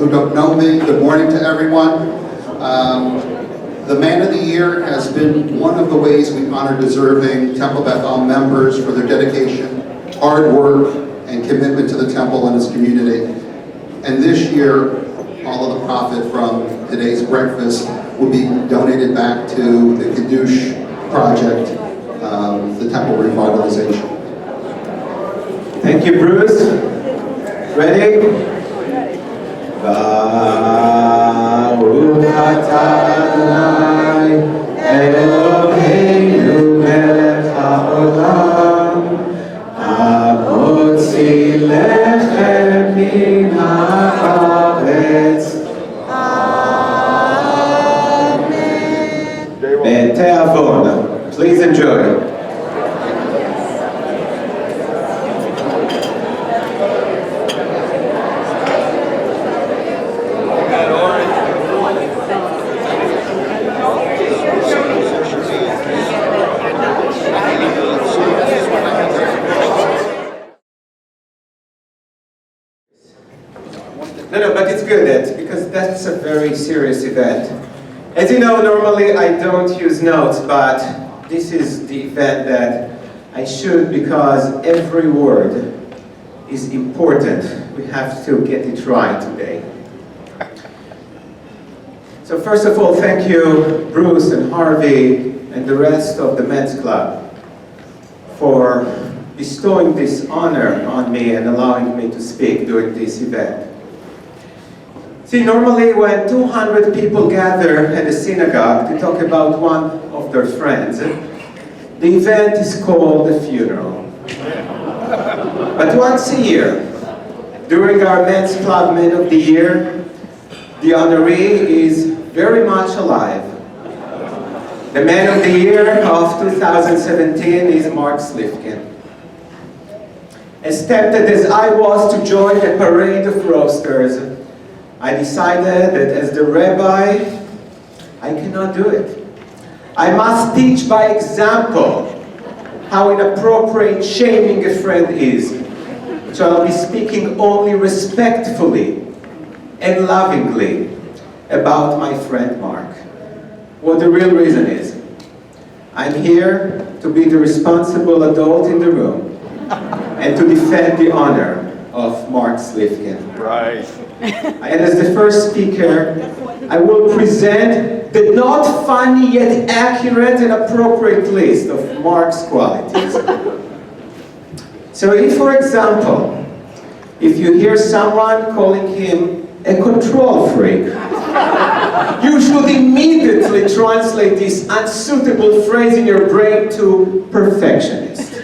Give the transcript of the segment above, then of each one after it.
who don't know me, good morning to everyone. The Man of the Year has been one of the ways we honor deserving Temple Beth Am members for their dedication, hard work, and commitment to the temple and its community. And this year, all of the profit from today's breakfast will be donated back to the Kiddush project, the temple revitalization. Thank you, Bruce. Ready? Baruch atah Adonai Eloheinu melech haolam hamotzi lechem min haaretz. Amen. Be'te'avon. Please enjoy. No, but it's good because that's a very serious event. As you know, normally I don't use notes, but this is the event that I should because every word is important. We have to get it right today. So first of all, thank you, Bruce and Harvey and the rest of the Men's Club for bestowing this honor on me and allowing me to speak during this event. See, normally when 200 people gather at a synagogue to talk about one of their friends, the event is called a funeral. But once a year, during our Men's Club Men of the Year, the honoree is very much alive. The Man of the Year of 2017 is Mark Slifkin. As tempted as I was to join the parade of roasters, I decided that as the rabbi, I cannot do it. I must teach by example how inappropriate shaming a friend is. So I'll be speaking only respectfully and lovingly about my friend Mark. What the real reason is. I'm here to be the responsible adult in the room and to defend the honor of Mark Slifkin. Right. And as the first speaker, I will present the not funny yet accurate and appropriate list of Mark's qualities. So if, for example, if you hear someone calling him a control freak, you should immediately translate this unsuitable phrase in your brain to perfectionist.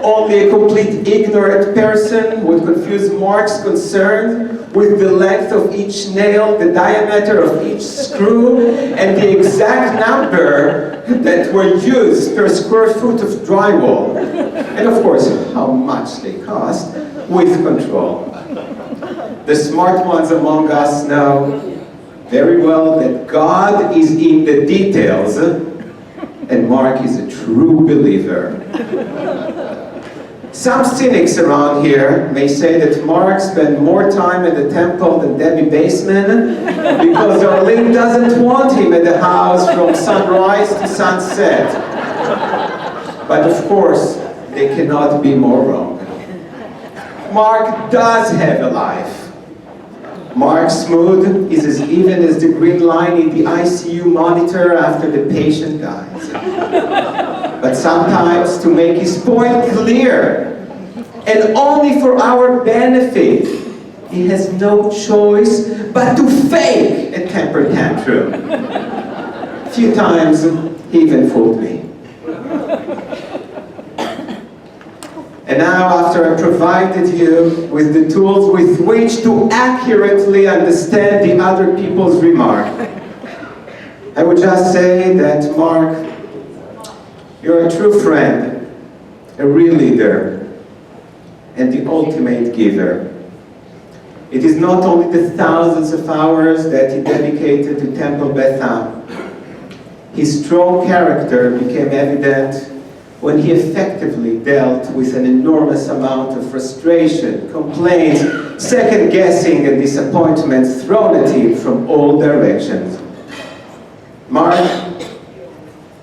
Only a complete ignorant person would confuse Mark's concern with the length of each nail, the diameter of each screw, and the exact number that were used per square foot of drywall. And of course, how much they cost, with control. The smart ones among us know very well that God is in the details, and Mark is a true believer. Some cynics around here may say that Mark spent more time at the temple than Debbie Baseman because Arlene doesn't want him at the house from sunrise to sunset. But of course, they cannot be more wrong. Mark does have a life. Mark's mood is as even as the green line in the ICU monitor after the patient dies. But sometimes, to make his point clear, and only for our benefit, he has no choice but to fake a temper tantrum. A few times, he even fooled me. And now, after I provided you with the tools with which to accurately understand the other people's remark, I would just say that, Mark, you're a true friend, a real leader, and the ultimate giver. It is not only the thousands of hours that he dedicated to Temple Beth Am. His strong character became evident when he effectively dealt with an enormous amount of frustration, complaints, second-guessing, and disappointments thrown at him from all directions. Mark,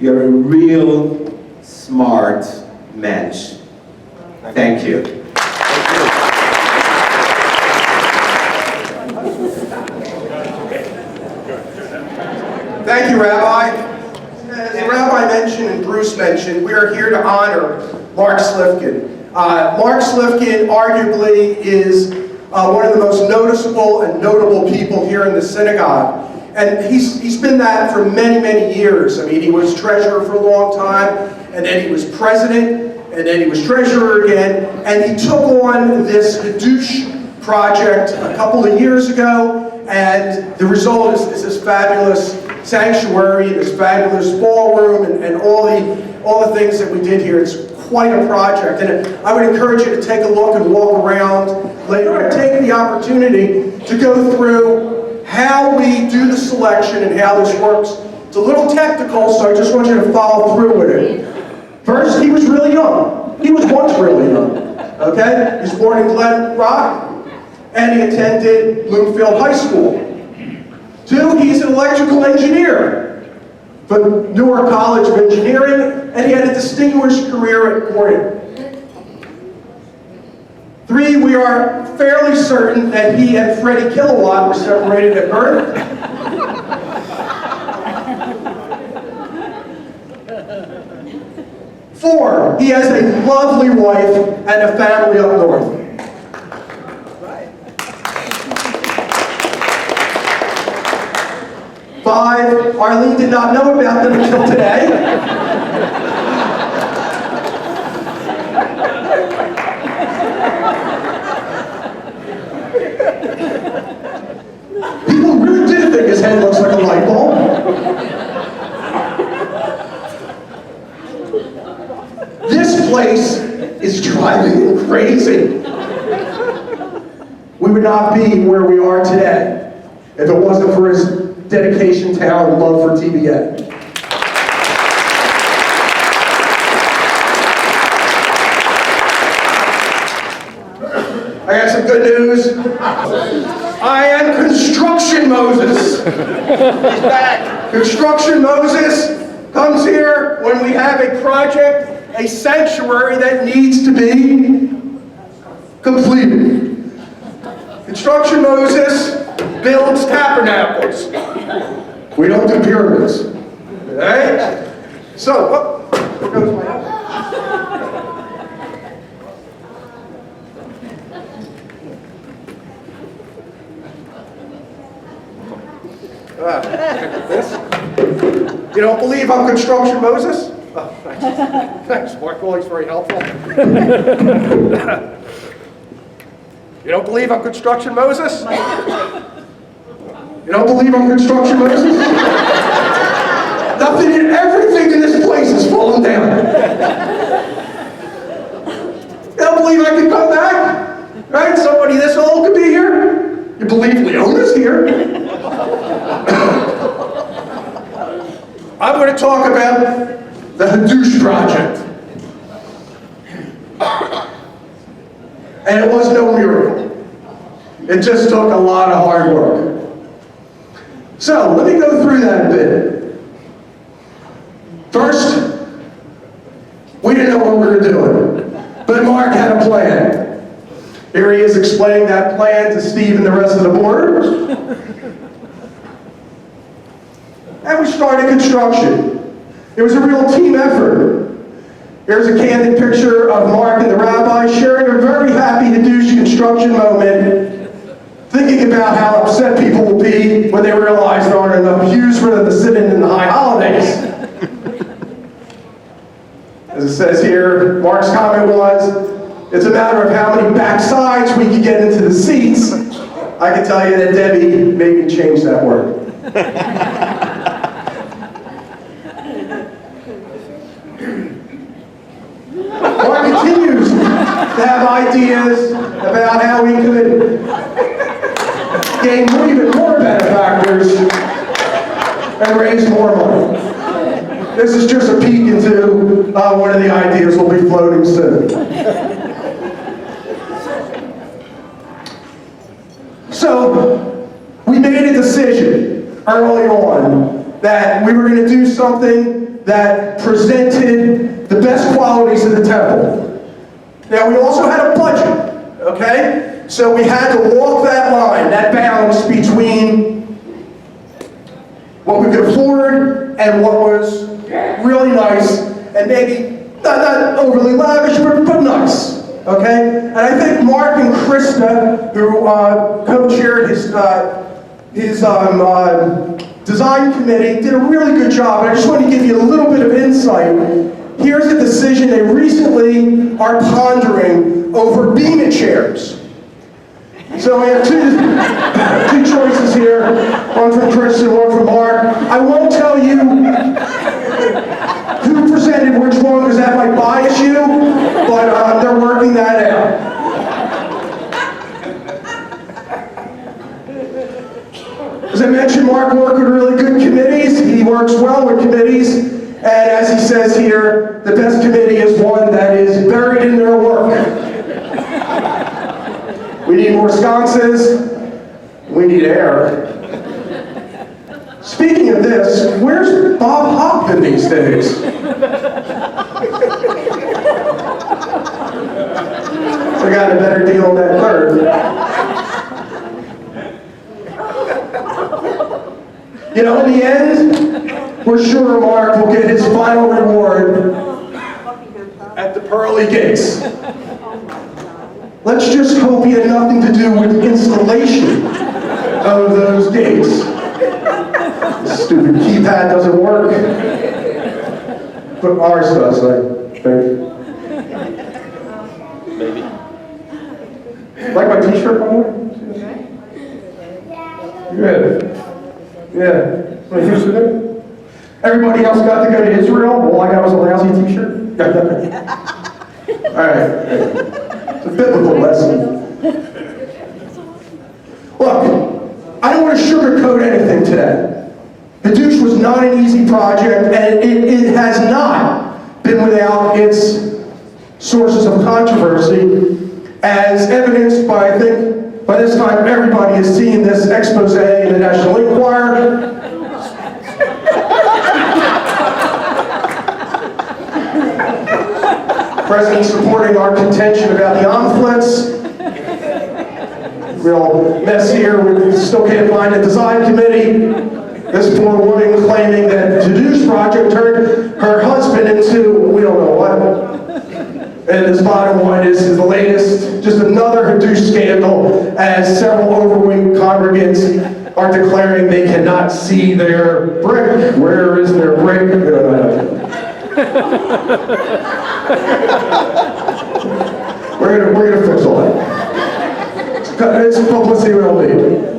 you're a real smart mensch. Thank you. Thank you, Rabbi. As the Rabbi mentioned and Bruce mentioned, we are here to honor Mark Slifkin. Mark Slifkin arguably is one of the most noticeable and notable people here in the synagogue. And he's been that for many, many years. I mean, he was treasurer for a long time, and then he was president, and then he was treasurer again, and he took on this Hadush project a couple of years ago, and the result is this fabulous sanctuary, this fabulous ballroom, and all the things that we did here. It's quite a project, and I would encourage you to take a look and walk around later and take the opportunity to go through how we do the selection and how this works. It's a little technical, so I just want you to follow through with it. First, he was really young. He was once really young, okay? He was born in Glen Rock, and he attended Bloomfield High School. 2, he's an electrical engineer for Newark College of Engineering, and he had a distinguished career at Gordon. 3, we are fairly certain that he and Freddie Kilowatt were separated at birth. 4, he has a lovely wife and a family up north. 5, Arlene did not know about them until today. People really do think his head looks like a light bulb. This place is driving me crazy. We would not be where we are today if it wasn't for his dedication, talent, and love for TBA. I got some good news. I am Construction Moses. He's back. Construction Moses comes here when we have a project, a sanctuary that needs to be completed. Construction Moses builds tabernacles. We don't do pyramids. Right? So, there goes my... This? You don't believe I'm Construction Moses? Oh, thanks. Thanks, Mark. Always very helpful. You don't believe I'm Construction Moses? You don't believe I'm Construction Moses? Nothing and everything in this place is falling down. You don't believe I could come back? Right? Somebody this old could be here? You believe Leona's here? I'm going to talk about the Hadush project. And it was no miracle. It just took a lot of hard work. So, let me go through that a bit. First, we didn't know what we were doing, but Mark had a plan. Here he is explaining that plan to Steve and the rest of the board. And we started construction. It was a real team effort. Here's a candid picture of Mark and the rabbi sharing a very happy Hadush construction moment, thinking about how upset people will be when they realize there aren't enough pews for them to sit in the high holidays. As it says here, Mark's comment was, it's a matter of how many back sides we can get into the seats. I can tell you that Debbie made me change that word. Mark continues to have ideas about how we could gain even more benefactors and raise more money. This is just a peek into One of the ideas will be floating soon. So, we made a decision early on that we were going to do something that presented the best qualities of the temple. Now, we also had a budget, okay? So we had to walk that line, that balance between what we could afford and what was really nice, and maybe not overly lavish, but nice, okay? And I think Mark and Krista, who co-chaired his design committee, did a really good job. I just want to give you a little bit of insight. Here's a decision they recently are pondering over beamer chairs. So we have two choices here, one from Chris and one from Mark. I won't tell you who presented which one because that might bias you, but they're working that out. As I mentioned, Mark worked with really good committees. He works well with committees. And as he says here, the best committee is one that is buried in their work. We need more sconces. We need air. Speaking of this, where's Bob Hoffman these days? We got a better deal on that third. You know, in the end, we're sure Mark will get his final reward at the pearly gates. Let's just hope he had nothing to do with the installation of those gates. This stupid keypad doesn't work. But ours does, I think. Maybe. Like my t-shirt, by the way? Good. Yeah. Want to hear something? Everybody else got to go to Israel? All I got was a lousy t-shirt? All right. It's a biblical lesson. Look, I don't want to sugarcoat anything today. The douche was not an easy project, and it has not been without its sources of controversy, as evidenced by, I think, by this time everybody has seen this expose in the National Enquirer. President supporting our contention about the omflets. Real mess here, we still can't find a design committee. This poor woman claiming that the douche project turned her husband into, we don't know what. And this bottom one is the latest, just another Hadush scandal, as several overweight congregants are declaring they cannot see their brick. Where is their brick? We're gonna fix all that. It's publicity we don't need.